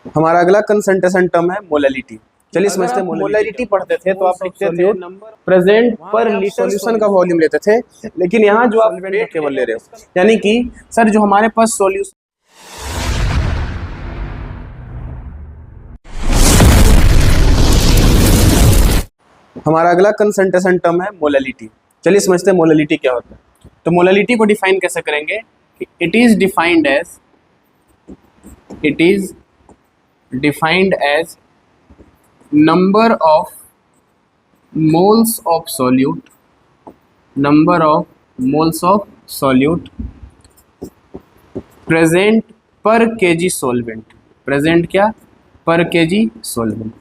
हमारा अगला concentration term है मोलैलिटी। चलिए समझते हैं मोलैलिटी पढ़ते थे तो आप लिखते थे प्रेजेंट पर लीटर सॉल्यूशन का वॉल्यूम लेते थे, लेकिन यहाँ जो आप वेट केवल ले रहे हो, यानी कि सर जो हमारे पास सॉल्यूशन हमारा अगला कंसंट्रेशन टर्म है मोलैलिटी। चलिए समझते हैं मोलैलिटी क्या होता है। तो मोलैलिटी को डिफाइन कैसे करेंगे? It is defined as number of moles of solute present per kg solvent। Present क्या? पर केजी सोल्वेंट।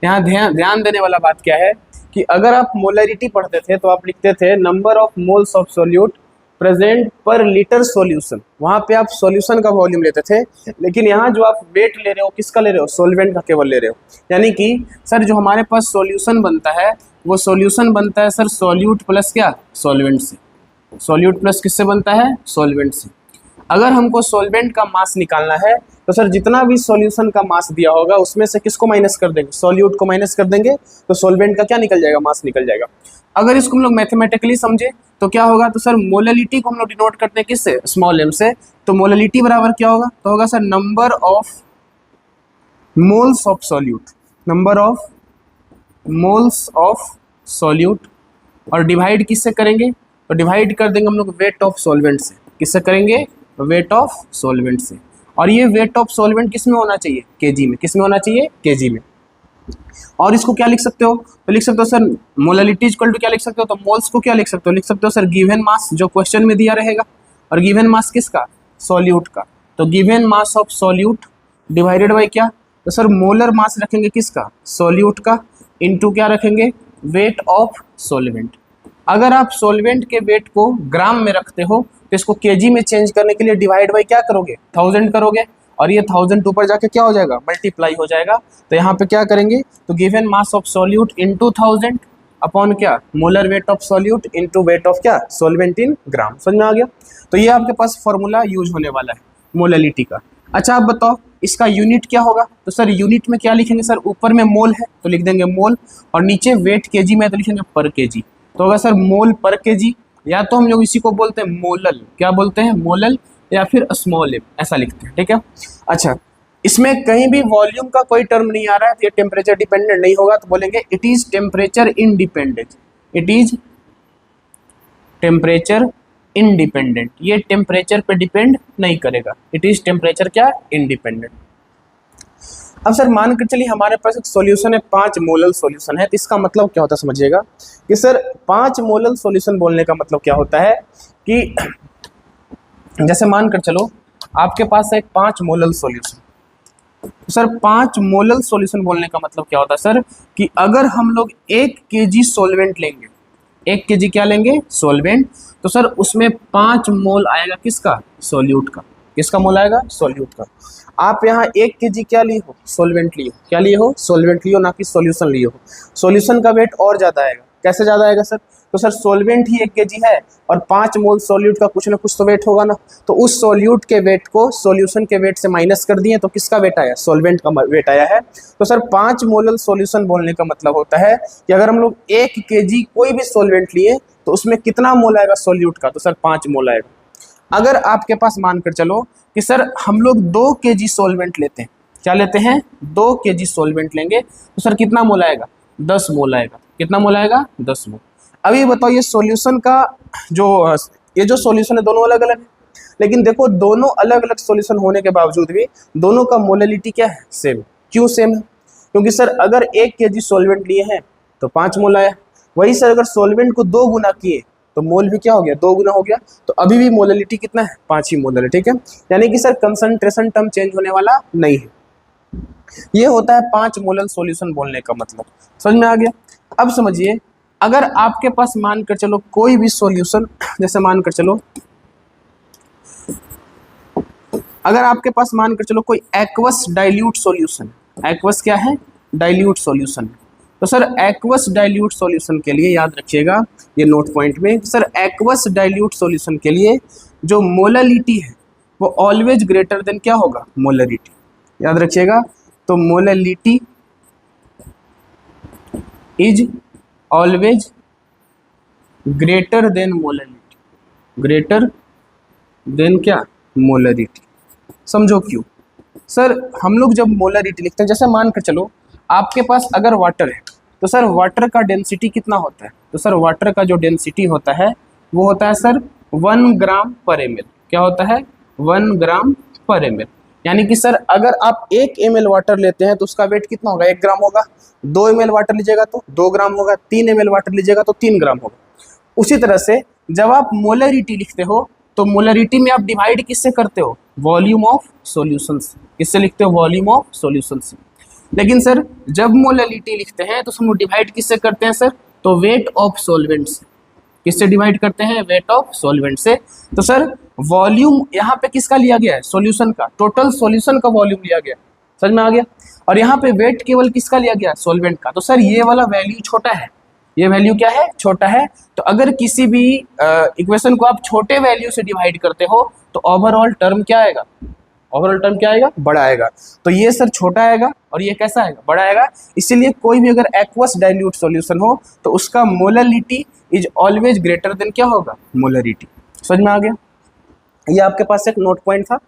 यहाँ ध्यान देने वाला बात क्या है कि अगर आप मोलैरिटी पढ़ते थे तो आप लिखते थे number of moles of solute present per litre solution. वहाँ पे आप सॉल्यूशन का वॉल्यूम लेते थे, लेकिन यहाँ जो आप वेट ले रहे हो किसका ले रहे हो? सॉल्वेंट का केवल ले रहे हो। यानी कि सर जो हमारे पास सॉल्यूशन बनता है वो सॉल्यूशन बनता है सर सॉल्यूट प्लस क्या? सॉल्वेंट से। सॉल्यूट प्लस किससे बनता है? सॉल्वेंट से। अगर हमको सॉल्वेंट का मास निकालना है तो सर जितना भी सॉल्यूशन का मास दिया होगा उसमें से किसको माइनस कर देंगे? सॉल्यूट को माइनस कर देंगे, तो सॉल्वेंट का क्या निकल जाएगा? मास निकल जाएगा। अगर इसको हम लोग मैथमेटिकली समझे तो क्या होगा? तो सर मोलैलिटी को हम लोग डिनोट करते हैं किससे? स्मॉल एम से। तो मोलैलिटी बराबर क्या होगा? तो होगा sir number of moles of solute, number of moles of solute, और डिवाइड किससे करेंगे? तो डिवाइड कर देंगे हम लोग वेट ऑफ सॉल्वेंट से। किससे करेंगे? वेट ऑफ सॉल्वेंट से। और ये वेट ऑफ सॉल्वेंट किस में होना चाहिए? केजी में। किस में होना चाहिए? केजी में। और इसको क्या लिख सकते हो? तो लिख सकते हो सर मोलैलिटी इक्वल टू क्या लिख सकते हो? तो मोल्स को क्या लिख सकते हो? लिख सकते हो सर गिवन मास जो क्वेश्चन में दिया रहेगा। और गिवन मास किसका? सॉल्यूट का। तो given mass of solute divided by क्या? तो सर मोलर मास रखेंगे किसका? सॉल्यूट का, इनटू क्या रखेंगे? Weight of solvent. अगर आप सॉल्वेंट के वेट को ग्राम में रखते हो तो इसको केजी में चेंज करने के लिए डिवाइड बाय क्या करोगे? 1000 करोगे, और ये 1000 ऊपर जाके क्या हो जाएगा? मल्टीप्लाई हो जाएगा। तो यहाँ पे क्या करेंगे? तो given mass of solute into 1000 upon क्या? Molar weight of solute into weight of क्या? Solvent in gram. समझ में आ गया? तो ये आपके पास फॉर्मूला यूज होने वाला है मोलैलिटी का। अच्छा आप बताओ इसका यूनिट क्या होगा? तो सर यूनिट में क्या लिखेंगे? सर ऊपर में मोल है तो लिख देंगे मोल, और नीचे वेट केजी में तो लिखेंगे पर केजी। तो होगा सर मोल पर केजी, या तो हम लोग इसी को बोलते हैं मोलल। क्या बोलते हैं? मोलल, या फिर स्मॉल एम, ऐसा लिखते हैं। ठीक है। अच्छा इसमें कहीं भी वॉल्यूम का कोई टर्म नहीं आ रहा है तो ये टेम्परेचर डिपेंडेंट नहीं होगा, तो बोलेंगे it is temperature independent. It is temperature independent. ये टेम्परेचर पे डिपेंड नहीं करेगा। इट इज टेम्परेचर क्या? इंडिपेंडेंट। अब सर मान कर चलिए हमारे पास एक सॉल्यूशन है, 5 मोलल सॉल्यूशन है। तो इसका मतलब क्या होता है समझिएगा कि सर 5 मोलल सॉल्यूशन बोलने का मतलब क्या होता है कि जैसे मान कर चलो आपके पास है एक 5 मोलल सॉल्यूशन। तो सर 5 मोलल सॉल्यूशन बोलने का मतलब क्या होता है सर कि अगर हम लोग 1 केजी सॉल्वेंट लेंगे, 1 केजी क्या लेंगे? सॉल्वेंट, तो सर उसमें 5 मोल आएगा किसका? सॉल्यूट का। किसका मोल आएगा? सॉल्यूट का। आप यहाँ 1 केजी क्या लिए हो? सॉल्वेंट लिए हो। क्या लिए हो? सॉल्वेंट लिए हो, ना कि सॉल्यूशन लिए हो। सॉल्यूशन का वेट और ज़्यादा आएगा। कैसे ज़्यादा आएगा सर? तो सर सॉल्वेंट ही 1 केजी है और 5 मोल सॉल्यूट का कुछ ना कुछ तो वेट होगा ना। तो उस सॉल्यूट के वेट को सॉल्यूशन के वेट से माइनस कर दिए तो किसका वेट आया? सॉल्वेंट का वेट आया है। तो सर 5 मोलल सॉल्यूशन बोलने का मतलब होता है कि अगर हम लोग 1 केजी कोई भी सॉल्वेंट लिए तो उसमें कितना मोल आएगा सॉल्यूट का? तो सर 5 मोल आएगा। अगर आपके पास मानकर चलो कि सर हम लोग 2 केजी सॉल्वेंट लेते हैं, क्या लेते हैं? 2 केजी सॉल्वेंट लेंगे तो सर कितना मोल आएगा? 10 मोल आएगा। कितना मोल आएगा? 10 मोल। अभी बताओ ये सॉल्यूशन का ये जो सॉल्यूशन है दोनों अलग अलग है, लेकिन देखो दोनों अलग अलग सॉल्यूशन होने के बावजूद भी दोनों का मोलैलिटी क्या है? सेम। क्यों सेम है? क्योंकि सर अगर 1 केजी सॉल्वेंट लिए हैं तो 5 मोल आया। वही सर अगर सॉल्वेंट को 2 गुना किए तो मोल भी क्या हो गया? 2 गुना हो गया। तो अभी भी मोलैलिटी कितना है? 5 ही मोलर है। ठीक है। यानी कि सर कंसंट्रेशन टर्म चेंज होने वाला नहीं है। ये होता है 5 मोलर सॉल्यूशन बोलने का मतलब। समझ में आ गया? अब समझिए अगर आपके पास मान कर चलो कोई भी सॉल्यूशन, जैसे मान कर चलो अगर आपके पास मान कर चलो कोई एक्वस डाइल्यूट सॉल्यूशन, एक्वस क्या है? Dilute solution. तो सर एक्वस डाइल्यूट सॉल्यूशन के लिए याद रखिएगा ये नोट पॉइंट में, सर एक्वस डाइल्यूट सॉल्यूशन के लिए जो मोलैलिटी है वो ऑलवेज ग्रेटर देन क्या होगा? मोलैरिटी। याद रखिएगा। तो molality is always greater than molality, greater than क्या, मोलैरिटी। समझो क्यों सर, हम लोग जब मोलैरिटी लिखते हैं, जैसे मान कर चलो आपके पास अगर वाटर है तो सर वाटर का डेंसिटी कितना होता है, तो सर वाटर का जो डेंसिटी होता है वो होता है सर 1 ग्राम पर ml। क्या होता है, 1 ग्राम पर ml। यानी कि सर अगर आप 1 ml वाटर लेते हैं तो उसका वेट कितना होगा, 1 ग्राम होगा। 2 ml वाटर लीजिएगा तो 2 ग्राम होगा। 3 ml वाटर लीजिएगा तो 3 ग्राम होगा। उसी तरह से जब आप मोलैरिटी लिखते हो तो मोलैरिटी में आप डिवाइड किससे करते हो, वॉल्यूम ऑफ सॉल्यूशन से। किससे लिखते हो, वॉल्यूम ऑफ सॉल्यूशन से। लेकिन सर जब मोलैलिटी लिखते हैं तो हम डिवाइड किससे करते हैं सर, तो वेट ऑफ सॉल्वेंट से। किससे डिवाइड करते हैं, वेट ऑफ सॉल्वेंट से। तो सर वॉल्यूम यहाँ पे किसका लिया गया है, सॉल्यूशन का, टोटल सॉल्यूशन का वॉल्यूम लिया गया, समझ में आ गया। और यहाँ पे वेट केवल किसका लिया गया, सॉल्वेंट का। तो सर ये वाला वैल्यू छोटा है, ये वैल्यू क्या है, छोटा है। तो अगर किसी भी इक्वेशन को आप छोटे वैल्यू से डिवाइड करते हो तो ओवरऑल टर्म क्या आएगा, ओवरऑल टर्म क्या आएगा, बड़ा आएगा। तो ये सर छोटा आएगा और ये कैसा आएगा, बड़ा आएगा। इसीलिए कोई भी अगर एक्वस डाइल्यूट सॉल्यूशन हो तो उसका molality is always greater than क्या होगा, मोलैरिटी। समझ में आ गया। ये आपके पास एक नोट पॉइंट था।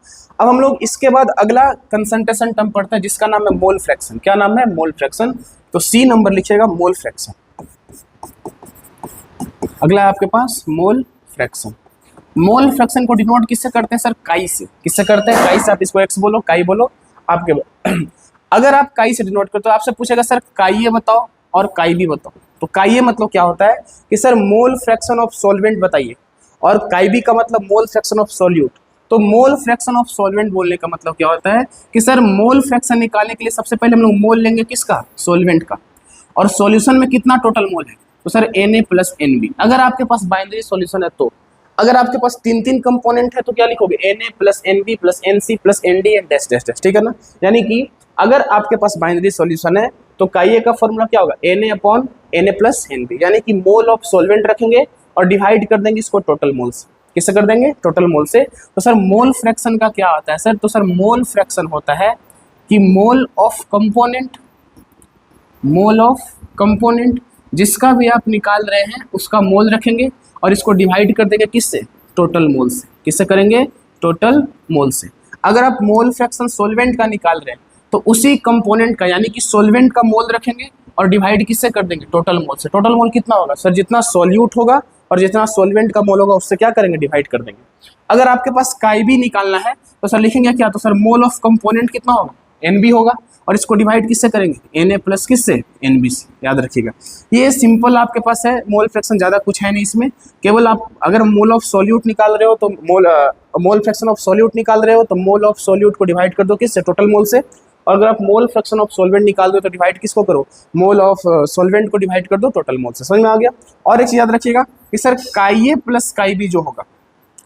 अब हम लोग इसके बाद अगला कंसंट्रेशन टर्म पढ़ते हैं जिसका नाम है मोल फ्रैक्शन। क्या नाम है, मोल फ्रैक्शन। तो सी नंबर लिखिएगा, मोल फ्रैक्शन। अगला है आपके पास मोल फ्रैक्शन। मोल फ्रैक्शन को डिनोट किससे करते हैं सर, काई से। किससे करते हैं, काई से। आप इसको एक्स बोलो, काई बोलो आपके अगर आप काई से डिनोट करते हो आपसे पूछेगा सर काई बताओ और काई भी बताओ। तो काई मतलब क्या होता है कि sir mole fraction of solvent बताइए, और काई बी का मतलब मोल फ्रैक्शन ऑफ सॉल्यूट। तो मोल फ्रैक्शन ऑफ सॉल्वेंट बोलने का मतलब क्या होता है कि सर मोल फ्रैक्शन निकालने के लिए सबसे पहले हम लोग मोल लेंगे किसका, सॉल्वेंट का, और सॉल्यूशन में कितना टोटल मोल है, तो सर Na प्लस Nb। अगर आपके पास बाइनरी सॉल्यूशन है तो, अगर आपके पास 3 कंपोनेंट है तो क्या लिखोगे, Na plus Nb plus Nc plus Nd and dash dash dash, ठीक है ना। यानी कि अगर आपके पास बाइनरी सॉल्यूशन है तो काई का फॉर्मूला क्या होगा, Na upon Na plus Nb। यानी कि मोल ऑफ सॉल्वेंट रखेंगे और डिवाइड कर देंगे इसको टोटल मोल से। किससे कर देंगे, टोटल मोल से। तो सर मोल फ्रैक्शन का क्या होता है सर, तो सर मोल फ्रैक्शन होता है कि mole of component, mole of component जिसका भी आप निकाल रहे हैं उसका मोल रखेंगे और इसको डिवाइड कर देंगे किससे, टोटल मोल से। किससे करेंगे, टोटल मोल से। अगर आप मोल फ्रैक्शन सॉल्वेंट का निकाल रहे हैं तो उसी कंपोनेंट का यानी कि सॉल्वेंट का मोल रखेंगे और डिवाइड किससे कर देंगे, टोटल मोल से। टोटल मोल कितना होगा सर, जितना सॉल्यूट होगा और जितना सॉल्वेंट का मोल होगा उससे क्या करेंगे, डिवाइड कर देंगे। अगर आपके पास काई भी निकालना है तो सर लिखेंगे क्या, तो सर मोल ऑफ कंपोनेंट कितना होगा, Nb होगा, और इसको डिवाइड किससे करेंगे, Na प्लस किससे, Nb से। याद रखिएगा, ये सिंपल आपके पास है मोल फ्रैक्शन, ज़्यादा कुछ है नहीं इसमें। केवल आप अगर मोल ऑफ सॉल्यूट निकाल रहे हो तो मोल फ्रैक्शन ऑफ सॉल्यूट निकाल रहे हो तो मोल ऑफ सॉल्यूट को डिवाइड कर दो किससे, टोटल मोल से। और अगर आप मोल फ्रैक्शन ऑफ सॉल्वेंट निकाल दो तो डिवाइड किसको करो, मोल ऑफ सॉल्वेंट को डिवाइड कर दो टोटल मोल से। समझ में आ गया। और एक चीज़ याद रखिएगा कि sir chi A plus chi B जो होगा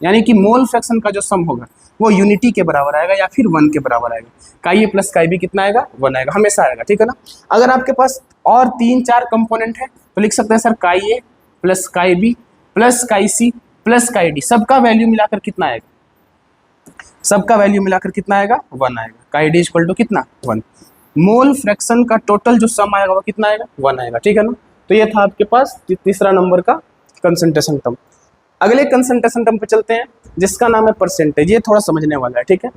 यानी कि मोल फ्रैक्शन का जो सम होगा वो यूनिटी के बराबर आएगा या फिर 1 के बराबर आएगा। काई ए प्लस काई बी कितना आएगा, 1 आएगा, हमेशा आएगा, ठीक है ना। अगर आपके पास और 3-4 कंपोनेंट है तो लिख सकते हैं sir chi A plus chi B plus chi C plus chi D, सबका वैल्यू मिलाकर कितना आएगा, सबका वैल्यू मिलाकर कितना आएगा, 1 आएगा। काई डी इक्वल टू कितना, 1। मोल फ्रैक्शन का टोटल जो सम आएगा वो कितना आएगा, 1 आएगा, ठीक है ना। तो ये था आपके पास तीसरा नंबर का कंसंट्रेशन टर्म। अगले कंसंट्रेशन टर्म पे चलते हैं जिसका नाम है परसेंटेज। ये थोड़ा समझने वाला है, ठीक है।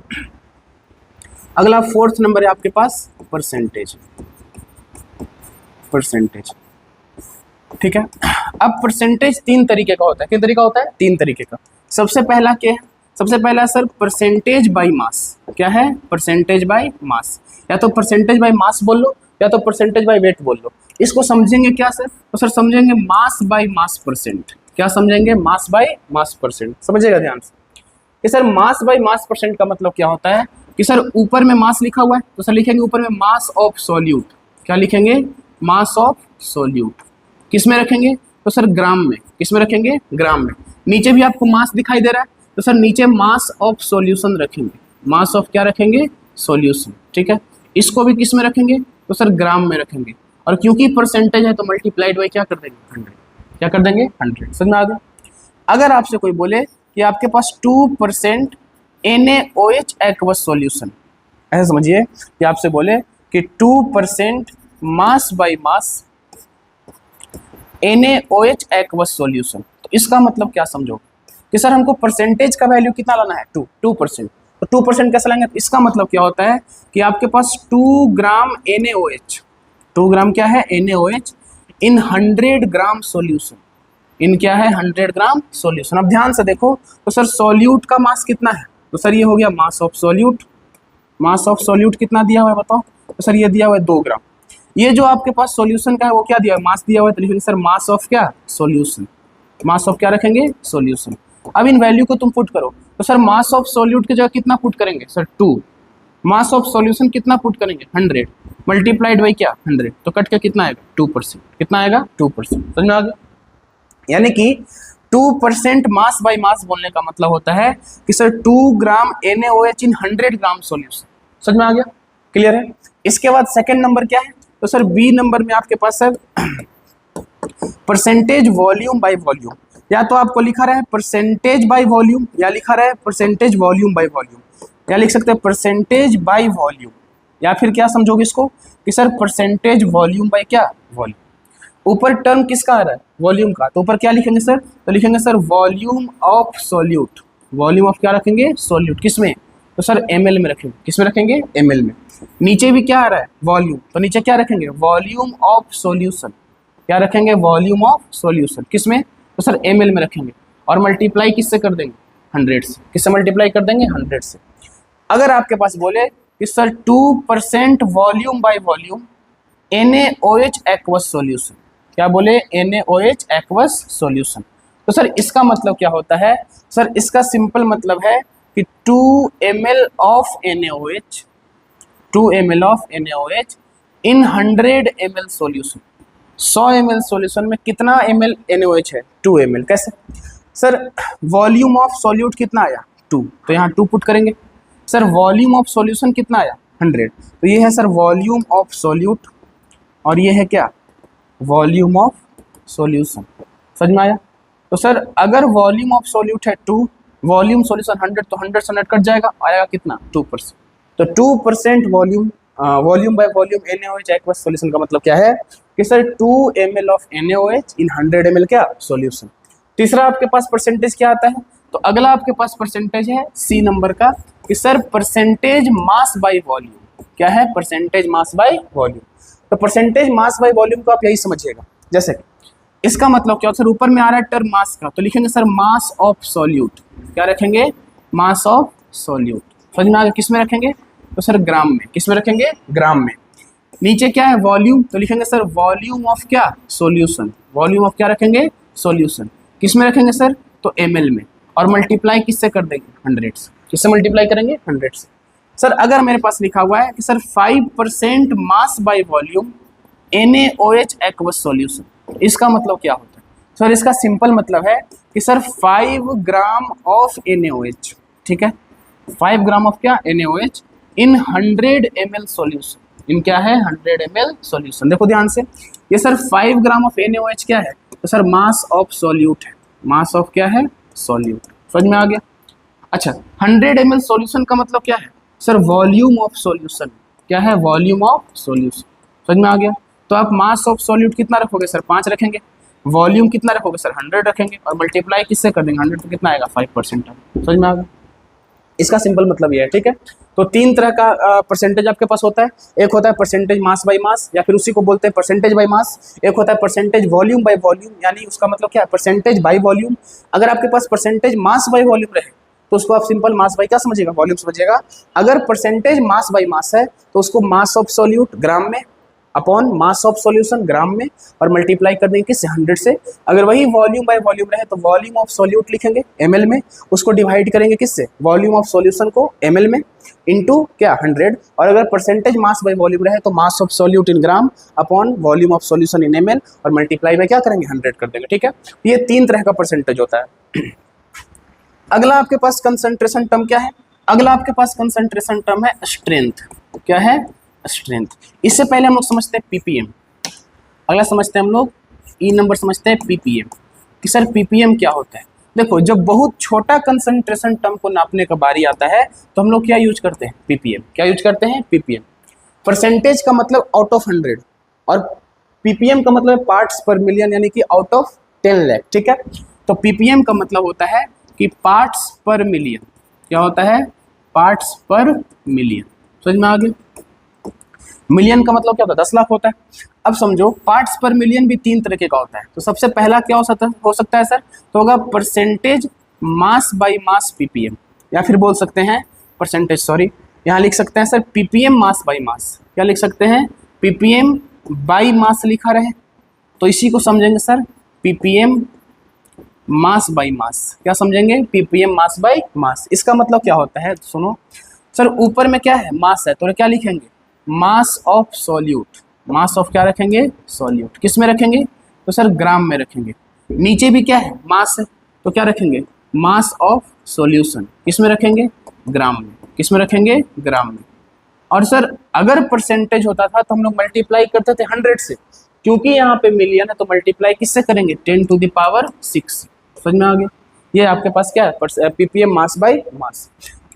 अगला 4th नंबर है आपके पास परसेंटेज, परसेंटेज, ठीक है। अब परसेंटेज 3 तरीके का होता है। किस तरीका होता है, 3 तरीके का। सबसे पहला क्या है, सबसे पहला सर परसेंटेज बाय मास। क्या है, परसेंटेज बाय मास। या तो परसेंटेज बाय मास बोल लो या तो परसेंटेज बाय वेट बोल लो। इसको समझेंगे क्या सर, तो सर समझेंगे मास बाय मास परसेंट। क्या समझेंगे, मास बाय मास परसेंट। समझिएगा ध्यान से कि sir mass by mass percent का मतलब क्या होता है कि सर ऊपर में मास लिखा हुआ है तो सर लिखेंगे ऊपर में मास ऑफ सॉल्यूट। क्या लिखेंगे, मास ऑफ सॉल्यूट। किस में रखेंगे, तो सर ग्राम में। किस में रखेंगे, ग्राम में। नीचे भी आपको मास दिखाई दे रहा है तो सर नीचे मास ऑफ सॉल्यूशन रखेंगे। मास ऑफ क्या रखेंगे, सॉल्यूशन, ठीक है। इसको भी किस में रखेंगे, तो सर ग्राम में रखेंगे। और क्योंकि परसेंटेज है तो मल्टीप्लाइड बाई क्या कर देंगे, 100। क्या कर देंगे, 100। समझ में आ गया। अगर आपसे कोई बोले कि आपके पास 2% NaOH एक्वस सॉल्यूशन, ऐसा समझिए कि आपसे बोले कि 2% mass by mass NaOH aqueous solution, तो इसका मतलब क्या समझो कि सर हमको परसेंटेज का वैल्यू कितना लाना है, 2%। तो 2% कैसे लाएंगे, इसका मतलब क्या होता है कि आपके पास 2 ग्राम NaOH, 2 ग्राम क्या है NaOH इन 100 ग्राम सॉल्यूशन, इन क्या है 100 ग्राम सॉल्यूशन। अब ध्यान से देखो तो सर सॉल्यूट का मास कितना है, तो सर ये हो गया मास of solute, mass of solute कितना दिया हुआ है बताओ, तो सर ये दिया हुआ है 2 ग्राम। ये जो आपके पास सॉल्यूशन का है वो क्या दिया है, मास दिया हुआ है, तो लिखेंगे सर मास ऑफ क्या सॉल्यूशन, मास ऑफ क्या रखेंगे सॉल्यूशन। अब इन वैल्यू को तुम पुट करो, तो सर मास ऑफ सॉल्यूट की जगह कितना पुट करेंगे सर 2, मास ऑफ सॉल्यूशन कितना पुट करेंगे 100 मल्टीप्लाइड बाई क्या 100, तो कट के कितना आएगा 2%, कितना आएगा 2%, समझ में आ गया। यानी कि 2% मास बाय मास बोलने का मतलब होता है कि सर 2 ग्राम NaOH इन 100 ग्राम सॉल्यूशन, समझ में आ गया, क्लियर है। इसके बाद सेकंड नंबर क्या है, तो सर बी नंबर में आपके पास है परसेंटेज वॉल्यूम बाय वॉल्यूम, या तो आपको लिखा रहा है परसेंटेज बाय वॉल्यूम या लिखा रहा है परसेंटेज वॉल्यूम बाय वॉल्यूम, या लिख सकते हैं परसेंटेज बाय वॉल्यूम, या फिर क्या समझोगे इसको कि सर परसेंटेज वॉल्यूम बाय क्या वॉल्यूम। ऊपर टर्म किसका आ रहा है वॉल्यूम का, तो ऊपर क्या लिखेंगे सर, तो लिखेंगे sir volume of solute, volume of क्या रखेंगे सॉल्यूट, किसमें, तो सर ml में रखेंगे, किसमें रखेंगे ml में। नीचे भी क्या आ रहा है वॉल्यूम, तो नीचे क्या रखेंगे वॉल्यूम ऑफ सॉल्यूशन, क्या रखेंगे वॉल्यूम ऑफ सॉल्यूशन, किसमें, तो सर ml में रखेंगे, और मल्टीप्लाई किससे कर देंगे 100 से, किससे मल्टीप्लाई कर देंगे 100 से। अगर आपके पास बोले कि sir 2% volume by volume NaOH aqueous solution, क्या बोले NaOH एक्वस सॉल्यूशन, तो सर इसका मतलब क्या होता है, सर इसका सिंपल मतलब है कि 2 ml of NaOH, 2 ml of NaOH in 100 ml solution, 100 ml solution में कितना ml NaOH है 2 ml, कैसे सर वॉल्यूम ऑफ सॉल्यूट कितना आया 2, तो यहाँ 2 पुट करेंगे। सर वॉल्यूम ऑफ सॉल्यूशन कितना आया 100, तो ये है सर वॉल्यूम ऑफ सॉल्यूट, और ये है क्या वॉल्यूम ऑफ सॉल्यूशन, समझ में आया। तो सर अगर वॉल्यूम ऑफ सॉल्यूट है 2, वॉल्यूम सॉल्यूशन 100, तो 100 से 100 कट जाएगा, आएगा कितना 2%, तो 2% volume volume by volume NaOH aqueous solution का मतलब क्या है कि sir 2 ml of NaOH in 100 ml क्या सॉल्यूशन। तीसरा आपके पास परसेंटेज क्या आता है, तो अगला आपके पास परसेंटेज है सी नंबर का कि sir percentage mass by volume, क्या है परसेंटेज मास बाय वॉल्यूम। तो परसेंटेज मास बाय वॉल्यूम को आप यही समझिएगा, जैसे इसका मतलब क्या, सर ऊपर में आ रहा है टर्म मास का, तो लिखेंगे सर मास ऑफ सॉल्यूट, क्या रखेंगे मास ऑफ सॉल्यूट, समझ में आ गया, किस में रखेंगे, तो सर ग्राम में, किस में रखेंगे ग्राम में। नीचे क्या है वॉल्यूम, तो लिखेंगे सर वॉल्यूम ऑफ क्या सॉल्यूशन, वॉल्यूम ऑफ क्या रखेंगे सॉल्यूशन, किस में रखेंगे सर तो ml में, और मल्टीप्लाई किससे कर देंगे 100 से, किससे मल्टीप्लाई करेंगे 100 से। सर अगर मेरे पास लिखा हुआ है कि sir 5% mass by volume NaOH aqueous solution, इसका मतलब क्या होता है, सर इसका सिंपल मतलब है कि सर 5 ग्राम ऑफ NaOH, ठीक है 5 ग्राम ऑफ क्या NaOH इन 100 ml सॉल्यूशन, इन क्या है 100 ml सॉल्यूशन। देखो ध्यान से, ये सर 5 ग्राम ऑफ NaOH क्या है, तो सर मास ऑफ सॉल्यूट है, मास ऑफ क्या है सॉल्यूट, समझ में आ गया। अच्छा 100 ml सॉल्यूशन का मतलब क्या है, सर वॉल्यूम ऑफ सॉल्यूशन, क्या है वॉल्यूम ऑफ सॉल्यूशन, समझ में आ गया। तो आप मास ऑफ सॉल्यूट कितना रखोगे सर 5 रखेंगे, वॉल्यूम कितना रखोगे सर 100 रखेंगे, और मल्टीप्लाई किससे कर देंगे 100, तो कितना आएगा 5%, समझ में आ गया। इसका सिंपल मतलब ये है, ठीक है। तो 3 तरह का परसेंटेज आपके पास होता है, एक होता है परसेंटेज मास बाय मास, या फिर उसी को बोलते हैं परसेंटेज बाय मास, एक होता है परसेंटेज वॉल्यूम बाय वॉल्यूम, यानी उसका मतलब क्या है परसेंटेज बाय वॉल्यूम। अगर आपके पास परसेंटेज मास बाय वॉल्यूम रहे तो उसको आप सिंपल मास बाय क्या समझिएगा वॉल्यूम समझिएगा। अगर परसेंटेज मास बाय मास है तो उसको मास ऑफ सॉल्यूट ग्राम में अपॉन मास ऑफ सॉल्यूशन ग्राम में, और मल्टीप्लाई कर देंगे किससे 100 से। अगर वही वॉल्यूम बाय वॉल्यूम रहे तो वॉल्यूम ऑफ सॉल्यूट लिखेंगे ml में, उसको डिवाइड करेंगे किससे वॉल्यूम ऑफ सॉल्यूशन को ml में इनटू क्या 100, और अगर परसेंटेज मास बाय वॉल्यूम रहे तो मास of solute in gram upon volume of solution in ml, और मल्टीप्लाई में क्या करेंगे 100 कर देंगे, ठीक है। ये 3 तरह का परसेंटेज होता है। अगला आपके पास कंसंट्रेशन टर्म क्या है, अगला आपके पास कंसंट्रेशन टर्म है स्ट्रेंथ, क्या है स्ट्रेंथ। इससे पहले हम लोग समझते हैं ppm, अगला समझते हैं हम लोग ई नंबर समझते हैं ppm कि सर ppm क्या होता है। देखो जब बहुत छोटा कंसंट्रेशन टर्म को नापने का बारी आता है तो हम लोग क्या यूज करते हैं, पीपीएम। क्या यूज करते हैं, पीपीएम। परसेंटेज का मतलब आउट ऑफ 100 और पीपीएम का मतलब पार्ट्स पर मिलियन, यानी कि आउट ऑफ 10 लाख। ठीक है, तो पीपीएम का मतलब होता है कि पार्ट्स पर मिलियन। क्या होता है, पार्ट्स पर मिलियन। समझ में आ गया। मिलियन का मतलब क्या होता है, 10 लाख होता है। अब समझो पार्ट्स पर मिलियन भी 3 तरीके का होता है। तो सबसे पहला क्या हो सकता है सर, तो होगा percentage mass by mass ppm, या फिर बोल सकते हैं परसेंटेज, सॉरी यहाँ लिख सकते हैं sir ppm mass by mass. क्या लिख सकते हैं, पीपीएम बाय मास लिखा रहे, तो इसी को समझेंगे sir ppm mass by mass. क्या समझेंगे, पीपीएम मास बाय मास। इसका मतलब क्या होता है, सुनो सर, ऊपर में क्या है, मास है, तो क्या लिखेंगे, मास ऑफ सॉल्यूट। मास ऑफ क्या रखेंगे, सॉल्यूट। किस में रखेंगे, तो सर ग्राम में रखेंगे। नीचे भी क्या है, मास है, तो क्या रखेंगे, मास ऑफ सॉल्यूशन। किस में रखेंगे, ग्राम में। किस में रखेंगे, ग्राम में। और सर अगर परसेंटेज होता था तो हम लोग मल्टीप्लाई करते थे 100 से, क्योंकि यहाँ पे मिलियन है तो मल्टीप्लाई किससे करेंगे, 10 टू द पावर 6। समझ में आ गया। ये आपके पास क्या है, पीपीएम मास बाय मास।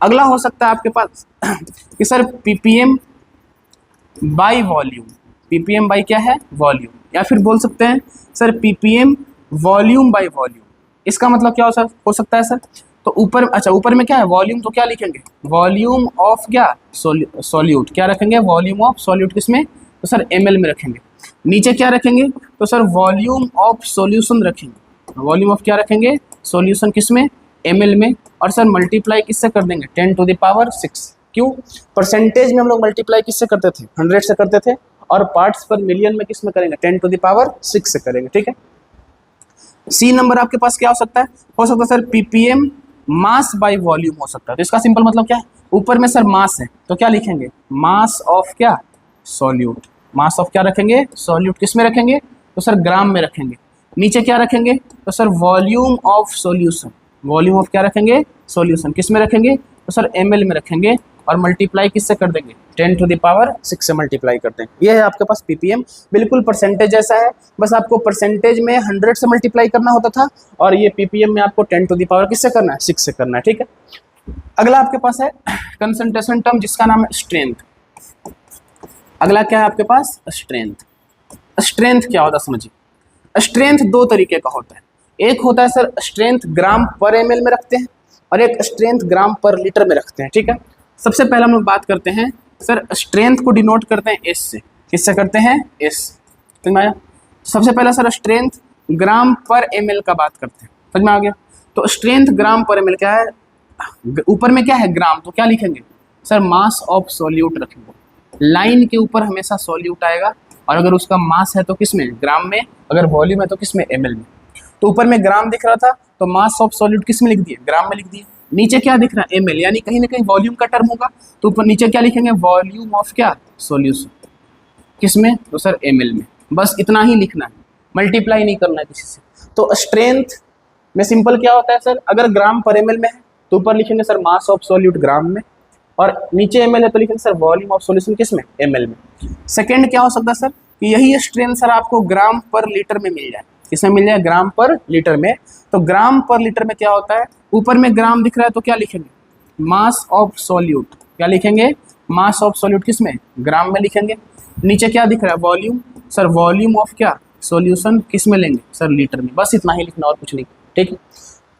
अगला हो सकता है आपके पास कि sir PPM by volume. PPM by क्या है, वॉल्यूम। या फिर बोल सकते हैं sir PPM volume by volume. इसका मतलब क्या हो सकता है सर, तो ऊपर, अच्छा ऊपर में क्या है, वॉल्यूम, तो क्या लिखेंगे, वॉल्यूम ऑफ क्या, सॉल्यूट। क्या रखेंगे, वॉल्यूम ऑफ सॉल्यूट। किसमें, तो सर एमएल में रखेंगे। नीचे क्या रखेंगे, तो सर वॉल्यूम ऑफ सॉल्यूशन रखेंगे। वॉल्यूम ऑफ क्या रखेंगे, सॉल्यूशन। किसमें, एमएल में। और सर मल्टीप्लाई किससे कर देंगे, 10 टू द पावर 6। क्यों, परसेंटेज में हम लोग मल्टीप्लाई किससे करते थे, 100 से करते थे, और पार्ट्स पर मिलियन में किस में करेंगे, 10 टू द पावर 6 से करेंगे। ठीक है। सी नंबर आपके पास क्या हो सकता है sir ppm mass by volume हो सकता है। तो इसका सिंपल मतलब क्या है, ऊपर में सर मास है तो क्या लिखेंगे, मास ऑफ क्या, सॉल्यूट। मास ऑफ क्या रखेंगे, सॉल्यूट। किस में रखेंगे, तो सर ग्राम में रखेंगे। नीचे क्या रखेंगे, तो sir volume of solution. Volume of क्या रखेंगे, सॉल्यूशन। किस में रखेंगे, तो सर एमएल में रखेंगे। और मल्टीप्लाई किससे कर देंगे, 10 टू द पावर 6 से मल्टीप्लाई करते हैं। ये है आपके पास पीपीएम, बिल्कुल परसेंटेज जैसा है, बस आपको परसेंटेज में 100 से मल्टीप्लाई करना होता था, और ये पीपीएम में आपको 10 टू द पावर किससे करना है, 6 से करना है। ठीक है। अगला आपके पास है कंसंट्रेशन टर्म जिसका नाम है स्ट्रेंथ। अगला क्या है आपके पास, स्ट्रेंथ। स्ट्रेंथ क्या होता है समझिए। स्ट्रेंथ 2 तरीके का होता है। एक होता है सर स्ट्रेंथ ग्राम पर एमएल में रखते हैं, और एक स्ट्रेंथ ग्राम पर लीटर में रखते हैं। ठीक है। सबसे पहले हम लोग बात करते हैं सर स्ट्रेंथ को डिनोट करते हैं एस से। किससे करते हैं, एस। समझ में आया। सबसे पहला सर स्ट्रेंथ ग्राम पर एमएल का बात करते हैं। समझ में आ गया। तो स्ट्रेंथ ग्राम पर एमएल क्या है, ऊपर में क्या है, ग्राम, तो क्या लिखेंगे सर, मास ऑफ सॉल्यूट रखेंगे। लाइन के ऊपर हमेशा सॉल्यूट आएगा, और अगर उसका मास है तो किस में, ग्राम में। अगर वॉल्यूम है तो किस में, एमएल में। तो ऊपर में ग्राम दिख रहा था तो मास ऑफ सॉल्यूट किस में लिख दिए, ग्राम में लिख दिए। नीचे क्या दिख रहा है, एमएल, यानी कहीं ना कहीं वॉल्यूम का टर्म होगा, तो ऊपर नीचे क्या लिखेंगे, वॉल्यूम ऑफ क्या, सॉल्यूशन। किस में, तो सर एमएल में। बस इतना ही लिखना है, मल्टीप्लाई नहीं करना है किसी से। तो स्ट्रेंथ में सिंपल क्या होता है सर, अगर ग्राम पर एमएल में है तो ऊपर लिखेंगे सर मास ऑफ सॉल्यूट ग्राम में, और नीचे एमएल है तो लिखेंगे सर वॉल्यूम ऑफ सॉल्यूशन किस में, एमएल में। सेकंड क्या हो सकता है सर, कि यही स्ट्रेंथ सर आपको ग्राम पर लीटर में मिल जाए। किसमें मिल जाए, ग्राम पर लीटर में। तो ग्राम पर लीटर में क्या होता है, ऊपर में ग्राम दिख रहा है तो क्या लिखेंगे, मास ऑफ सॉल्यूट। क्या लिखेंगे, मास ऑफ सॉल्यूट किस में, ग्राम में लिखेंगे। नीचे क्या दिख रहा है, वॉल्यूम, सर वॉल्यूम ऑफ क्या, सॉल्यूशन किस में लेंगे, सर लीटर में। बस इतना ही लिखना और कुछ नहीं। ठीक है।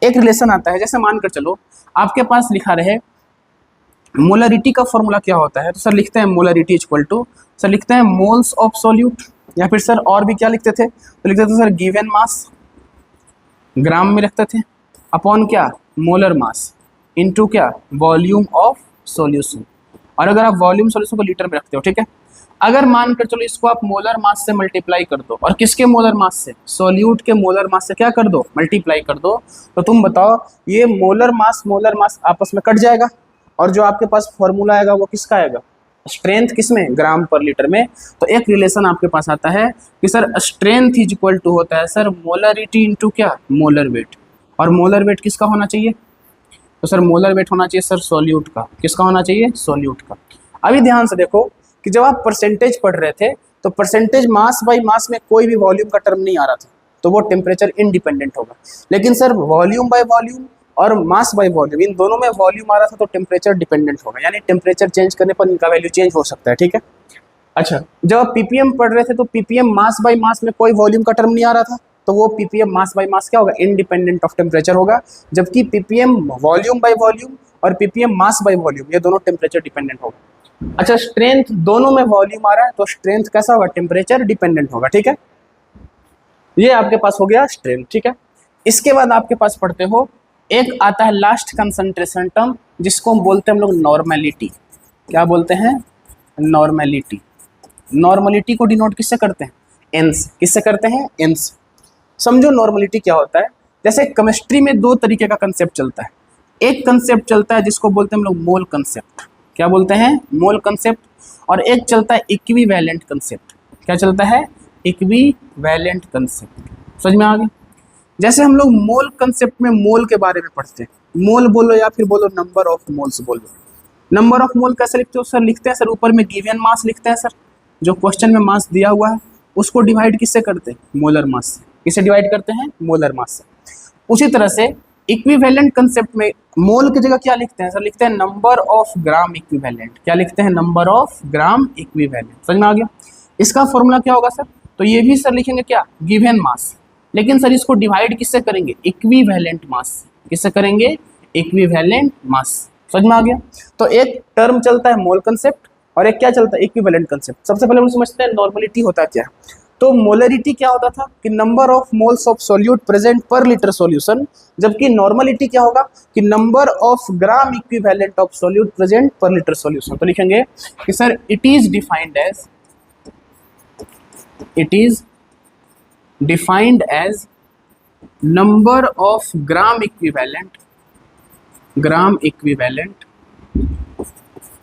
एक रिलेशन आता है, जैसे मानकर चलो आपके पास लिखा रहे मोलरिटी का फॉर्मूला क्या होता है, तो सर लिखते हैं मोलरिटी इक्वल टू, सर लिखते हैं मोल्स ऑफ सॉल्यूट, या फिर सर और भी क्या लिखते थे, तो लिखते थे सर गिवन मास, ग्राम में रखते थे, अपॉन क्या, मोलर मास, इनटू क्या, वॉल्यूम ऑफ सॉल्यूशन। और अगर आप वॉल्यूम सॉल्यूशन को लीटर में रखते हो, ठीक है। अगर मानकर चलो इसको आप मोलर मास से मल्टीप्लाई कर दो, और किसके मोलर मास से, सॉल्यूट के मोलर मास से क्या कर दो, मल्टीप्लाई कर दो, तो तुम बताओ ये मोलर मास आपस में कट जाएगा, और जो आपके पास फॉर्मूला आएगा वो किसका आएगा, स्ट्रेंथ किसमें, ग्राम पर लीटर में। तो एक रिलेशन आपके पास आता है कि sir strength is equal to होता है सर मोलरिटी इंटू क्या, मोलर वेट। और मोलर वेट किसका होना चाहिए, तो सर मोलर वेट होना चाहिए सर सॉल्यूट का। किसका होना चाहिए, सॉल्यूट का। अभी ध्यान से देखो कि जब आप परसेंटेज पढ़ रहे थे तो परसेंटेज मास बाई मास में कोई भी वॉल्यूम का टर्म नहीं आ रहा था, तो वो टेम्परेचर इंडिपेंडेंट होगा। लेकिन सर वॉल्यूम बाय वॉल्यूम और मास बाय वॉल्यूम, इन दोनों में वॉल्यूम आ रहा था तो टेम्परेचर डिपेंडेंट होगा, यानी टेम्परेचर चेंज करने पर इनका वैल्यू चेंज हो सकता है, ठीक है। अच्छा, जब आप पीपीएम पढ़ रहे थे तो पीपीएम मास बाय मास में कोई वॉल्यूम का टर्म नहीं आ रहा था, तो वो पीपीएम मास बाय मास क्या होगा, इंडिपेंडेंट ऑफ टेम्परेचर होगा। जबकि पीपीएम वॉल्यूम बाय वॉल्यूम और पीपीएम मास बाय वॉल्यूम ये दोनों टेम्परेचर डिपेंडेंट होगा। अच्छा, स्ट्रेंथ दोनों में वॉल्यूम आ रहा है तो स्ट्रेंथ कैसा होगा, टेम्परेचर डिपेंडेंट होगा, ठीक है। ये आपके पास हो गया स्ट्रेंथ, ठीक है। इसके बाद आपके पास पढ़ते हो एक आता है लास्ट कंसंट्रेशन टर्म जिसको हम बोलते हैं हम लोग नॉर्मेलिटी। क्या बोलते हैं, नॉर्मेलिटी। नॉर्मेलिटी को डिनोट किससे करते हैं, एन से। किससे करते हैं, एन से। समझो नॉर्मेलिटी क्या होता है। जैसे केमिस्ट्री में दो तरीके का कंसेप्ट चलता है। एक कंसेप्ट चलता है जिसको बोलते हैं हम लोग मोल कंसेप्ट। क्या बोलते हैं, मोल कंसेप्ट। और एक चलता है इक्विवेलेंट कंसेप्ट। क्या चलता है, इक्विवेलेंट कंसेप्ट। समझ में आ गया। जैसे हम लोग मोल कंसेप्ट में मोल के बारे में पढ़ते हैं, मोल बोलो या फिर बोलो नंबर ऑफ मोल्स बोलो। नंबर ऑफ मोल कैसे लिखते हो सर, लिखते हैं सर ऊपर में गिवन मास लिखते हैं सर, जो क्वेश्चन में मास दिया हुआ है उसको डिवाइड किससे करते हैं, मोलर मास से। किससे डिवाइड करते हैं, मोलर मास से। उसी तरह से इक्विवेलेंट कंसेप्ट में मोल की जगह क्या लिखते हैं सर, लिखते हैं नंबर ऑफ ग्राम इक्विवेलेंट। क्या लिखते हैं, नंबर ऑफ ग्राम इक्विवेलेंट। समझ में आ गया। इसका फॉर्मूला क्या होगा सर, तो ये भी सर लिखेंगे क्या, गिवन मास। लेकिन सर इसको डिवाइड किससे करेंगे, इक्विवेलेंट मास से। किससे करेंगे, इक्विवेलेंट मास। समझ में आ गया। तो एक टर्म चलता है मोल कंसेप्ट और एक क्या चलता है, इक्विवेलेंट कंसेप्ट। सबसे पहले हम समझते हैं नॉर्मलिटी होता है क्या। तो मोलरिटी क्या होता था कि number of moles of solute present per litre solution, जबकि नॉर्मलिटी क्या होगा कि number of gram equivalent of solute present per litre solution. तो लिखेंगे कि sir it is defined as number of gram equivalent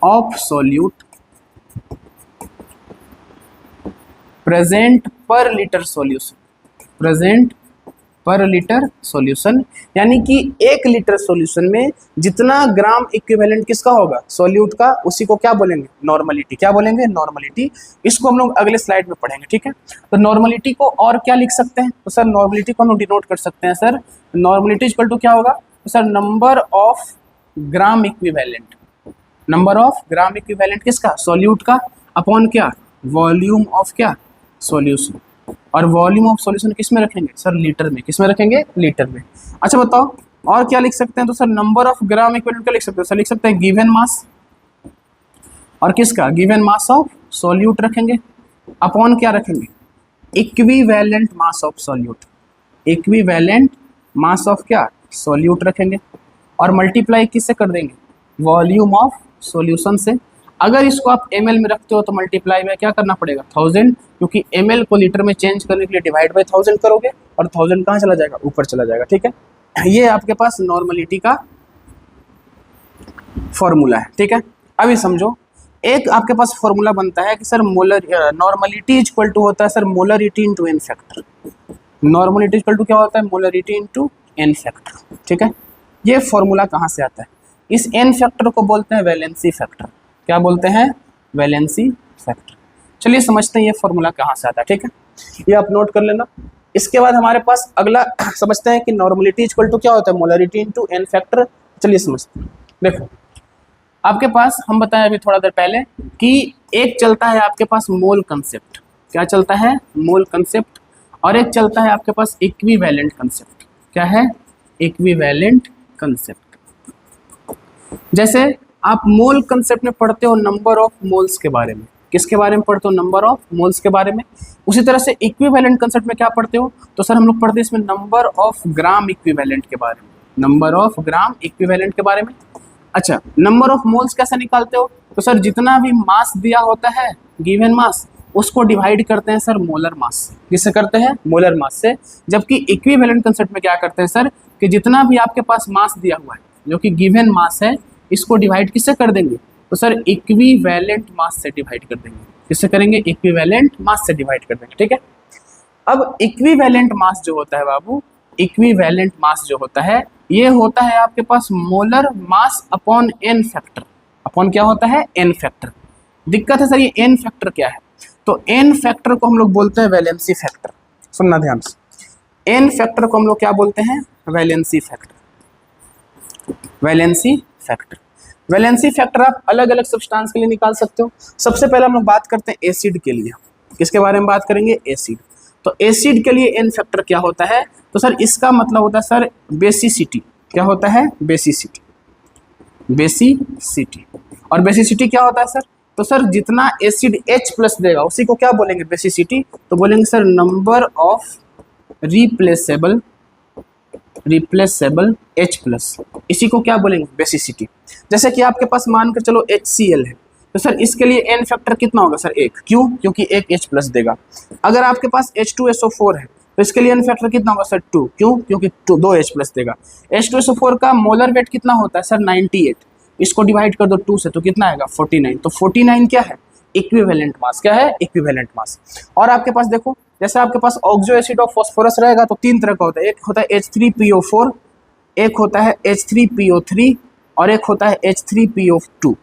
of solute present per liter solution, यानी कि 1 litre solution में जितना ग्राम इक्विवेलेंट किसका होगा, सॉल्यूट का, उसी को क्या बोलेंगे, नॉर्मलिटी। क्या बोलेंगे, नॉर्मलिटी। इसको हम लोग अगले स्लाइड में पढ़ेंगे, ठीक है। तो नॉर्मलिटी को और क्या लिख सकते हैं, तो सर नॉर्मलिटी को हम लोग डिनोट कर सकते हैं सर, नॉर्मलिटी इक्वल टू क्या होगा, तो sir number of gram equivalent. Number of gram equivalent किसका, सॉल्यूट का, अपॉन क्या, वॉल्यूम ऑफ क्या, सॉल्यूशन। और वॉल्यूम ऑफ सॉल्यूशन किस में रखेंगे सर, लीटर में। किस में रखेंगे, लीटर में। अच्छा बताओ और क्या लिख सकते हैं, तो sir number of gram equivalent क्या लिख सकते हैं सर, लिख सकते हैं गिवन मास। और किसका, गिवन मास ऑफ सॉल्यूट रखेंगे, अपॉन क्या रखेंगे, equivalent mass of solute. Equivalent mass of क्या, सॉल्यूट रखेंगे। और मल्टीप्लाई किससे कर देंगे, वॉल्यूम ऑफ सॉल्यूशन से। अगर इसको आप ml में रखते हो तो मल्टीप्लाई में क्या करना पड़ेगा, 1000, क्योंकि ml को लीटर में चेंज करने के लिए डिवाइड बाय 1000 करोगे और 1000 कहाँ चला जाएगा, ऊपर चला जाएगा, ठीक है। ये आपके पास नॉर्मलिटी का फॉर्मूला है, ठीक है। अभी समझो, एक आपके पास फॉर्मूला बनता है कि sir molar normality equal to होता है sir molarity into N factor. Normality equal to क्या होता है, मोलरिटी इनटू एन फैक्टर, ठीक है। ये फॉर्मूला कहाँ से आता है, इस एन फैक्टर को बोलते हैं वैलेंसी फैक्टर। क्या बोलते हैं, वैलेंसी फैक्टर। चलिए समझते हैं ये फॉर्मूला कहाँ से आता है, ठीक है। ये आप नोट कर लेना। इसके बाद हमारे पास अगला समझते हैं कि नॉर्मलिटी इक्वल टू क्या होता है, मोलरिटी इनटू एन फैक्टर। चलिए समझते हैं। देखो आपके पास हम बताएं अभी थोड़ा देर पहले कि एक चलता है आपके पास मोल कंसेप्ट। क्या चलता है, मोल कंसेप्ट। और एक चलता है आपके पास इक्विवेलेंट कंसेप्ट। क्या है, इक्विवेलेंट कंसेप्ट। जैसे आप मोल कंसेप्ट में पढ़ते हो नंबर ऑफ मोल्स के बारे में। किसके बारे में पढ़ते हो, नंबर ऑफ मोल्स के बारे में। उसी तरह से इक्विवेलेंट कंसेप्ट में क्या पढ़ते हो, तो सर हम लोग पढ़ते हैं इसमें नंबर ऑफ ग्राम इक्विवेलेंट के बारे में। नंबर ऑफ ग्राम इक्विवेलेंट के बारे में। अच्छा, नंबर ऑफ मोल्स कैसे निकालते हो, तो सर जितना भी मास दिया होता है, गिवन मास, उसको डिवाइड करते हैं सर मोलर मास से। किससे करते हैं, मोलर मास से। जबकि इक्विवेलेंट कंसेप्ट में क्या करते हैं सर, कि जितना भी आपके पास मास दिया हुआ है जो कि गिवन मास है, इसको डिवाइड किससे कर देंगे, तो सर इक्विवेलेंट मास से डिवाइड कर देंगे। किससे करेंगे, इक्विवेलेंट मास से डिवाइड कर देंगे, ठीक है। अब इक्विवेलेंट मास जो होता है बाबू, इक्विवेलेंट मास जो होता है, ये होता है आपके पास molar mass upon N factor. Upon क्या होता है, एन फैक्टर। दिक्कत है सर ये एन फैक्टर क्या है, तो एन फैक्टर को हम लोग बोलते हैं वैलेंसी फैक्टर। सुनना ध्यान से, एन फैक्टर को हम लोग क्या बोलते हैं? Valency factor. Valency factor, valency factor आप अलग अलग सब्सटेंस के लिए निकाल सकते हो। सबसे पहले हम लोग बात करते हैं एसिड के लिए। किसके बारे में बात करेंगे? एसिड। तो एसिड के लिए एन फैक्टर क्या होता है? तो सर इसका मतलब होता है सर बेसिसिटी। क्या होता है? बेसिसिटी। बेसिसिटी। और बेसिसिटी क्या होता है सर? तो सर जितना एसिड H प्लस देगा उसी को क्या बोलेंगे? बेसिसिटी। तो बोलेंगे sir number of replaceable H plus, इसी को क्या बोलेंगे? बेसिसिटी। जैसे कि आपके पास मानकर चलो HCl है, तो सर इसके लिए एन फैक्टर कितना होगा सर? 1। क्यों? क्योंकि एक H प्लस देगा। अगर आपके पास H2SO4 है तो इसके लिए एन फैक्टर कितना होगा सर? 2। क्यों? क्योंकि 2 H प्लस देगा। H2SO4 का मोलर वेट कितना होता है सर? 98। इसको डिवाइड कर दो 2 से तो कितना आएगा? 49। तो 49 क्या है? Equivalent mass. क्या है? Equivalent mass. और आपके पास देखो, जैसे आपके पास ऑक्सो एसिड ऑफ फास्फोरस रहेगा तो 3 तरह का होता है। एक होता है H3PO4, एक होता है H3PO3 और एक होता है H3PO2।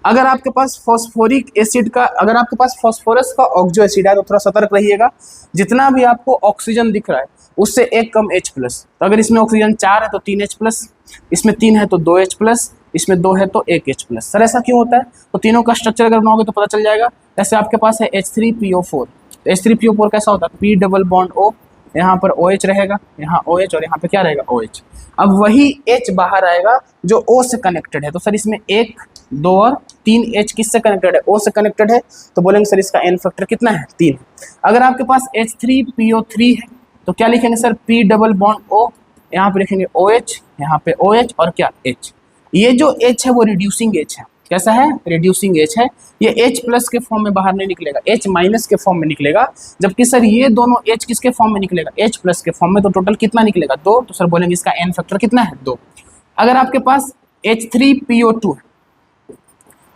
अगर आपके पास फॉस्फोरिक एसिड का, अगर आपके पास फॉस्फोरस का ऑक्सो एसिड है तो थोड़ा सतर्क रहिएगा। जितना भी आपको ऑक्सीजन दिख रहा है उससे एक कम H प्लस। तो अगर इसमें ऑक्सीजन 4 है तो 3 H प्लस, इसमें 3 है तो 2 H प्लस, इसमें 2 है तो 1 H प्लस। सर ऐसा क्यों होता है? तो तीनों का स्ट्रक्चर अगर बनाओगे तो पता चल जाएगा। जैसे आपके पास है H3PO4, तो H3PO4 कैसा होता है? P डबल बॉन्ड O, यहाँ पर OH रहेगा, यहाँ OH और यहाँ पे क्या रहेगा? OH। अब वही H बाहर आएगा जो O से कनेक्टेड है। तो सर इसमें 1, 2 और 3 H किससे कनेक्टेड है? O से कनेक्टेड है। तो बोलेंगे सर इसका एन फैक्टर कितना है? 3। अगर आपके पास H3PO3 है तो क्या लिखेंगे sir? P double bond O, यहाँ पे लिखेंगे OH, यहाँ पे OH और क्या? H। ये जो H है वो रिड्यूसिंग H है। कैसा है? रिड्यूसिंग H है। ये H प्लस के फॉर्म में बाहर नहीं निकलेगा, H माइनस के फॉर्म में निकलेगा। जबकि सर ये दोनों H किसके फॉर्म में निकलेगा? H प्लस के फॉर्म में। तो टोटल कितना निकलेगा? 2। तो सर बोलेंगे इसका एन फैक्टर कितना है? 2। अगर आपके पास H3PO2 है,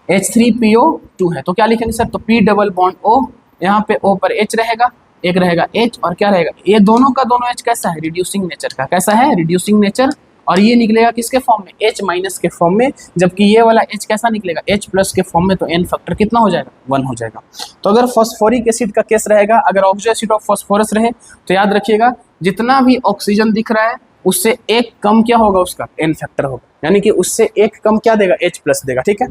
H3PO2 है तो क्या लिखेंगे सर? तो P डबल बॉन्ड O, यहाँ पे O पर H रहेगा, एक रहेगा H और क्या रहेगा? ये दोनों का दोनों H कैसा है? रिड्यूसिंग नेचर का। कैसा है? Reducing nature. और ये निकलेगा किसके फॉर्म में? H माइनस के फॉर्म में। जबकि ये वाला H कैसा निकलेगा? H प्लस के फॉर्म में। तो एन फैक्टर कितना हो जाएगा? 1 हो जाएगा। तो अगर फॉस्फोरिक एसिड का केस रहेगा, अगर ऑक्सो एसिड ऑफ फॉस्फोरस रहे तो याद रखिएगा जितना भी ऑक्सीजन दिख रहा है उससे एक कम क्या होगा? उसका एन फैक्टर होगा। यानी कि उससे एक कम क्या देगा? H प्लस देगा। ठीक है।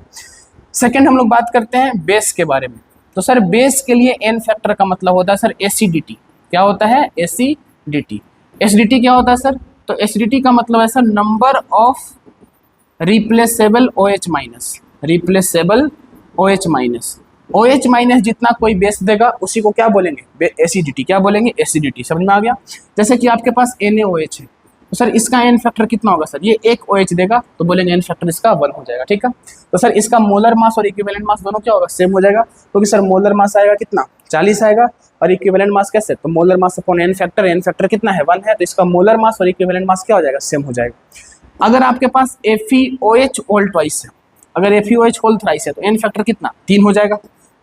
सेकेंड हम लोग बात करते हैं बेस के बारे में। तो सर बेस के लिए एन फैक्टर का मतलब होता है सर एसिडिटी। क्या होता है? एसिडिटी। एसिडिटी क्या होता है सर? तो एसिडिटी का मतलब है sir number of replaceable OH minus. Replaceable OH minus. OH minus जितना कोई बेस देगा उसी को क्या बोलेंगे? एसिडिटी। क्या बोलेंगे? एसिडिटी। समझ में आ गया? जैसे कि आपके पास NaOH है तो सर इसका एन फैक्टर कितना होगा सर? ये एक OH देगा तो बोलेंगे एन फैक्टर इसका 1 हो जाएगा। ठीक है। तो सर इसका मोलर मास और इक्विवेलेंट मास दोनों क्या होगा? सेम हो जाएगा। क्योंकि सर मोलर मास आएगा कितना? 40 आएगा और इक्विवेलेंट मास कैसे? तो molar mass upon N factor कितना है? 1 है। तो इसका मोलर मास और इक्विवेलेंट मास क्या हो जाएगा? सेम हो जाएगा। अगर आपके पास FeOH होल ट्वाइस है, अगर FeOH होल थ्राइस है तो एन फैक्टर कितना? 3 हो जाएगा।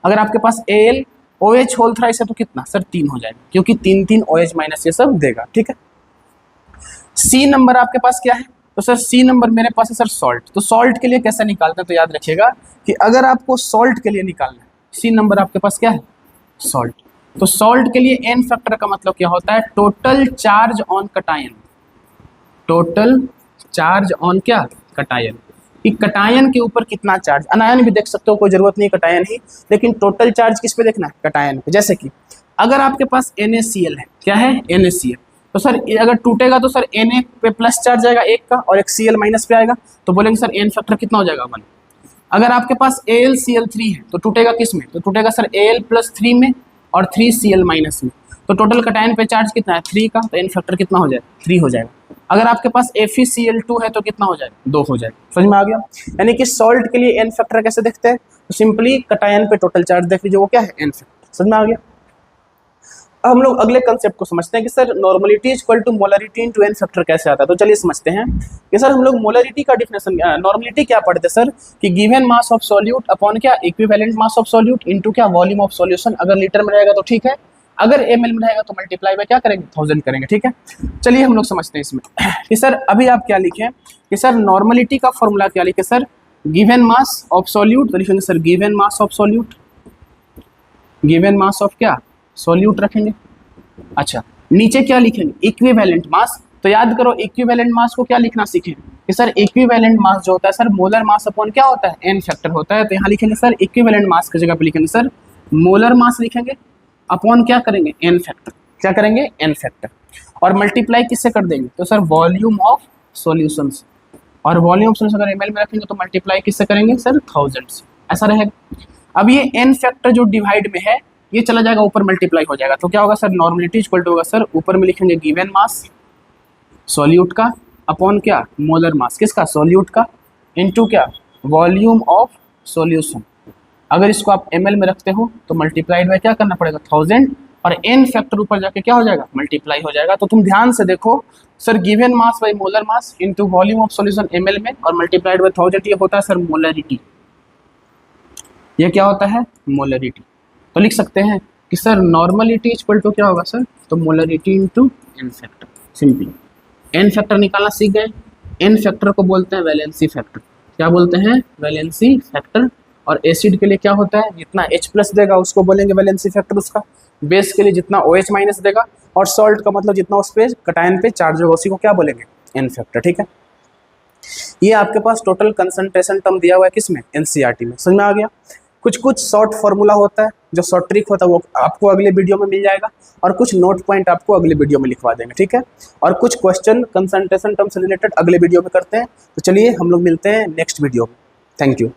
अगर आपके पास AlOH होल थ्राइस है तो कितना सर? 3 हो जाएगा। क्योंकि 3 OH माइनस ये सब देगा। ठीक है। सी नंबर आपके पास क्या है? तो सर सी नंबर मेरे पास है सर सॉल्ट। तो सॉल्ट के लिए कैसे निकालते हैं? तो याद रखिएगा कि अगर आपको सॉल्ट के लिए निकालना है, सी नंबर आपके पास क्या है? सॉल्ट। तो सॉल्ट के लिए एन फैक्टर का मतलब क्या होता है? Total charge on cation. Total charge on क्या? कटायन। कि कटायन के ऊपर कितना चार्ज। अनायन भी देख सकते हो, कोई जरूरत नहीं कटायन ही, लेकिन टोटल चार्ज किस पे देखना है? कटायन पे। जैसे कि अगर आपके पास NaCl है, क्या है? NaCl। तो सर अगर टूटेगा तो सर Na पे प्लस चार्ज आएगा 1 का और एक Cl माइनस पे आएगा। तो बोलेंगे सर एन फैक्टर कितना हो जाएगा? 1। अगर आपके पास AlCl3 है तो टूटेगा किस में? तो टूटेगा सर Al+3 में और 3Cl माइनस में। तो टोटल कटायन पे चार्ज कितना है? 3 का। तो एन फैक्टर कितना हो जाएगा? 3 हो जाएगा। अगर आपके पास FeCl2 है तो कितना हो जाएगा? 2 हो जाएगा। समझ में आ गया? यानी कि सॉल्ट के लिए एन फैक्टर कैसे देखते हैं? तो सिंपली कटायन पे टोटल चार्ज देख लीजिए, वो क्या है? N factor. समझ में आ गया? हम लोग अगले कंसेप्ट को समझते हैं कि sir normality is equal to molarity into N factor कैसे आता है। तो चलिए समझते हैं कि सर हम लोग मोलरिटी का डिफिनेशन, नॉर्मलिटी क्या पढ़ते सर? कि given mass of solute upon क्या? Equivalent mass of solute into क्या? Volume of solution. अगर लीटर में रहेगा तो ठीक है, अगर ml में रहेगा तो मल्टीप्लाई बाय क्या करेंगे? 1000 करेंगे। ठीक है। चलिए हम लोग समझते हैं इसमें कि सर अभी आप क्या लिखें कि सर नॉर्मलिटी का फॉर्मूला क्या लिखे sir? Given mass of solute. तो लिखेंगे sir given mass of solute, given mass of क्या? सॉल्यूट रखेंगे। अच्छा, नीचे क्या लिखेंगे, इक्विवेलेंट मास। तो याद करो इक्विवेलेंट मास को क्या लिखना सीखें कि सर इक्विवेलेंट मास जो होता है सर मोलर मास अपॉन क्या होता है, एन फैक्टर होता है। तो यहाँ लिखेंगे सर इक्विवेलेंट मास की जगह पे लिखेंगे सर मोलर मास लिखेंगे अपॉन क्या करेंगे, एन फैक्टर। क्या करेंगे, एन फैक्टर। और मल्टीप्लाई किससे कर देंगे, तो सर वॉल्यूम ऑफ सॉल्यूशन से। और वॉल्यूम ऑफ सॉल्यूशन अगर एमएल में रखेंगे तो मल्टीप्लाई किससे करेंगे सर, 1000 से। ऐसा रहेगा। अब ये एन फैक्टर जो डिवाइड में है ये चला जाएगा ऊपर, मल्टीप्लाई हो जाएगा। तो क्या होगा सर, नॉर्मलिटी इक्वल टू होगा सर ऊपर में लिखेंगे गिवन मास सॉल्यूट का अपॉन क्या, मोलर मास किसका, सॉल्यूट का, इनटू क्या, वॉल्यूम ऑफ सॉल्यूशन। अगर इसको आप ml में रखते हो तो मल्टीप्लाइड बाय क्या करना पड़ेगा, 1000, और n फैक्टर ऊपर जाके क्या हो जाएगा, मल्टीप्लाई हो जाएगा। तो तुम ध्यान से देखो sir, given mass by molar mass into volume of solution ml में, और मल्टीप्लाइड बाय 1000, ये होता है सर मोलरिटी। ये क्या होता है, मोलरिटी। तो लिख सकते हैं कि सर नॉर्मलिटी इक्वल टू क्या होगा सर, तो molarity into n factor. Simply n factor निकालना सीख गए। n फैक्टर को बोलते हैं वैलेंसी फैक्टर। क्या बोलते हैं, वैलेंसी फैक्टर। और एसिड के लिए क्या होता है, जितना H प्लस देगा उसको बोलेंगे वैलेंसी फैक्टर उसका। बेस के लिए जितना OH माइनस देगा, और सॉल्ट का मतलब जितना उस पे कटायन पे चार्ज होगा उसी को क्या बोलेंगे, एन फैक्टर। ठीक है, ये आपके पास टोटल कंसंट्रेशन टर्म दिया हुआ है किसमें, NCERT में। समझ में आ गया। कुछ कुछ शॉर्ट फार्मूला होता है, जो शॉर्ट ट्रिक होता है वो आपको अगले वीडियो में मिल जाएगा, और कुछ नोट पॉइंट आपको अगले वीडियो में लिखवा देंगे। ठीक है, और कुछ क्वेश्चन कंसंट्रेशन टर्म से रिलेटेड अगले वीडियो में करते हैं। तो चलिए हम लोग मिलते हैं नेक्स्ट वीडियो में। Thank you.